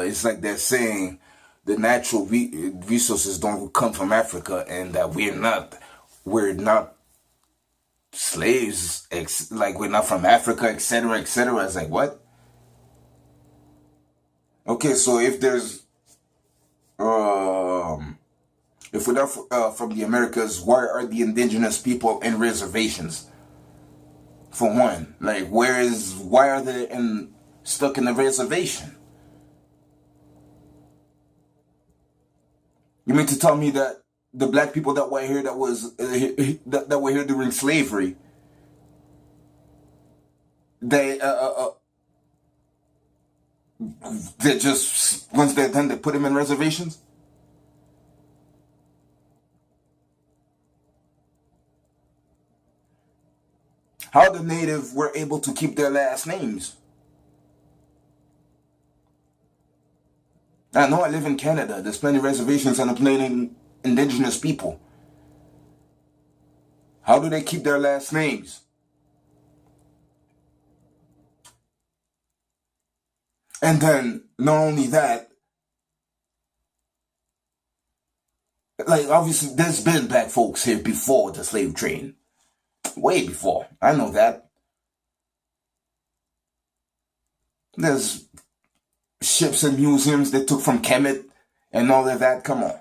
it's like they're saying the natural resources don't come from Africa, and that we're not slaves, like we're not from Africa, etc., etc. It's like, what? Okay, so if we're not from the Americas, why are the indigenous people in reservations? For one, like, why are they stuck in the reservation? You mean to tell me that the black people that were here that were here during slavery, they they just, once they're done, they put them in reservations? How the native were able to keep their last names? I know I live in Canada. There's plenty of reservations and plenty indigenous people. How do they keep their last names? And then, not only that, like, obviously, there's been black folks here before the slave trade. Way before. I know that. There's ships and museums they took from Kemet and all of that. Come on.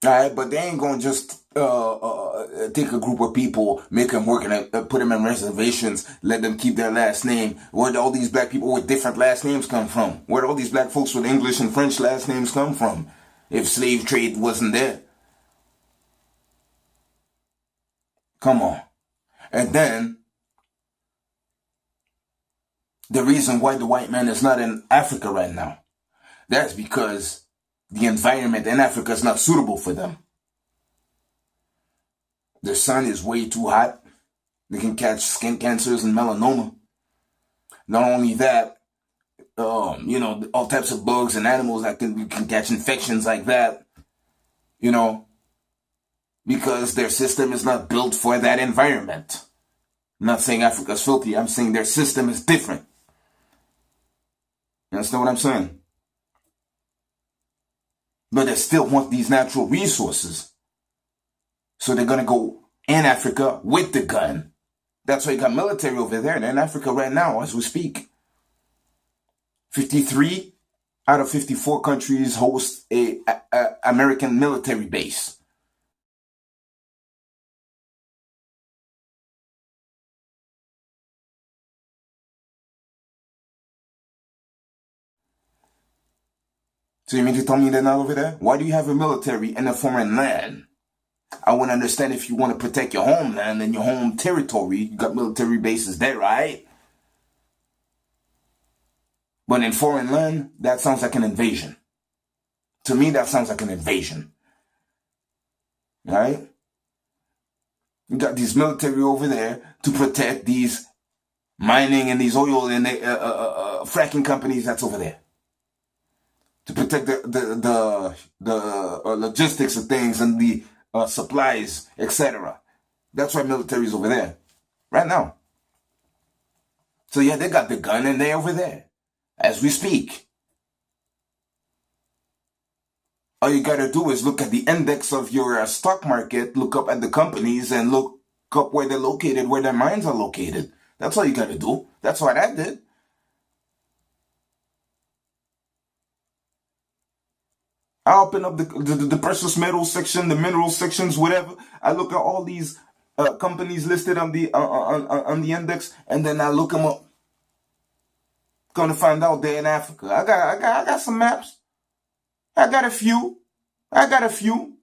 Alright, but they ain't gonna just take a group of people, make them work, and put them in reservations, let them keep their last name. Where'd all these black people with different last names come from? Where'd all these black folks with English and French last names come from? If slave trade wasn't there. Come on. And then, the reason why the white man is not in Africa right now, that's because the environment in Africa is not suitable for them. The sun is way too hot. They can catch skin cancers and melanoma. Not only that, all types of bugs and animals that can catch infections like that, you know, because their system is not built for that environment. I'm not saying Africa's filthy. I'm saying their system is different. You understand what I'm saying? But they still want these natural resources. So they're going to go in Africa with the gun. That's why you got military over there. They're in Africa right now as we speak. 53 out of 54 countries host a American military base. So you mean to tell me they're not over there? Why do you have a military in a foreign land? I wouldn't understand if you want to protect your homeland and your home territory. You got military bases there, right? But in foreign land, that sounds like an invasion. To me, that sounds like an invasion. Right? You got these military over there to protect these mining and these oil and fracking companies that's over there. To protect the logistics of things and the supplies, etc. That's why military is over there right now. So yeah, they got the gun and they're over there as we speak. All you gotta do is look at the index of your stock market, look up at the companies, and look up where they're located, where their mines are located. That's all you gotta do. That's what I did. I open up the precious metals section, the mineral sections, whatever. I look at all these companies listed on the index, and then I look them up. Gonna find out they're in Africa. I got some maps. I got a few. I got a few.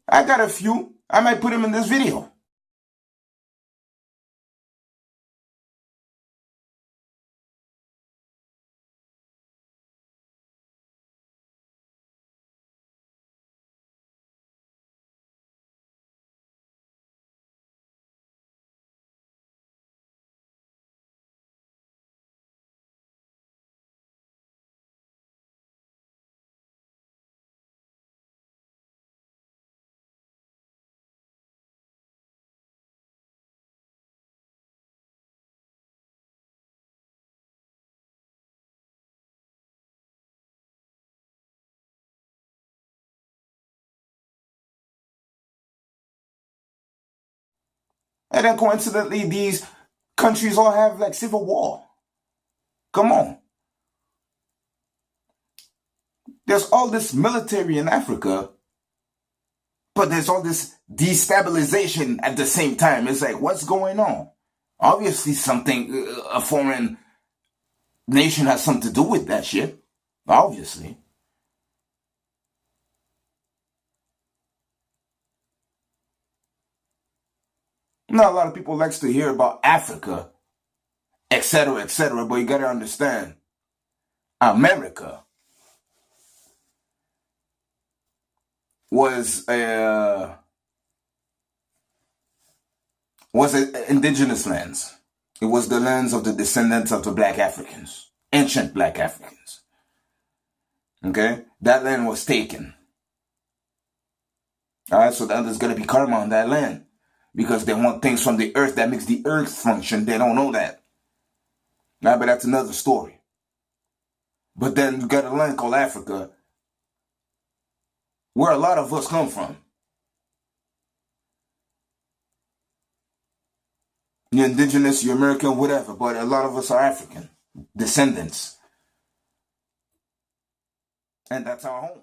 I got a few. I might put them in this video. And then coincidentally, these countries all have like civil war. Come on. There's all this military in Africa, but there's all this destabilization at the same time. It's like, what's going on? Obviously something, a foreign nation has something to do with that shit. Obviously. Not a lot of people likes to hear about Africa, etc., but you gotta understand, America was indigenous lands. It was the lands of the descendants of the black Africans, ancient black Africans. Okay? That land was taken. Alright, so now there's gonna be karma on that land. Because they want things from the earth that makes the earth function. They don't know that. Now, but that's another story. But then you got a land called Africa, where a lot of us come from. You're indigenous, you're American, whatever, but a lot of us are African descendants. And that's our home.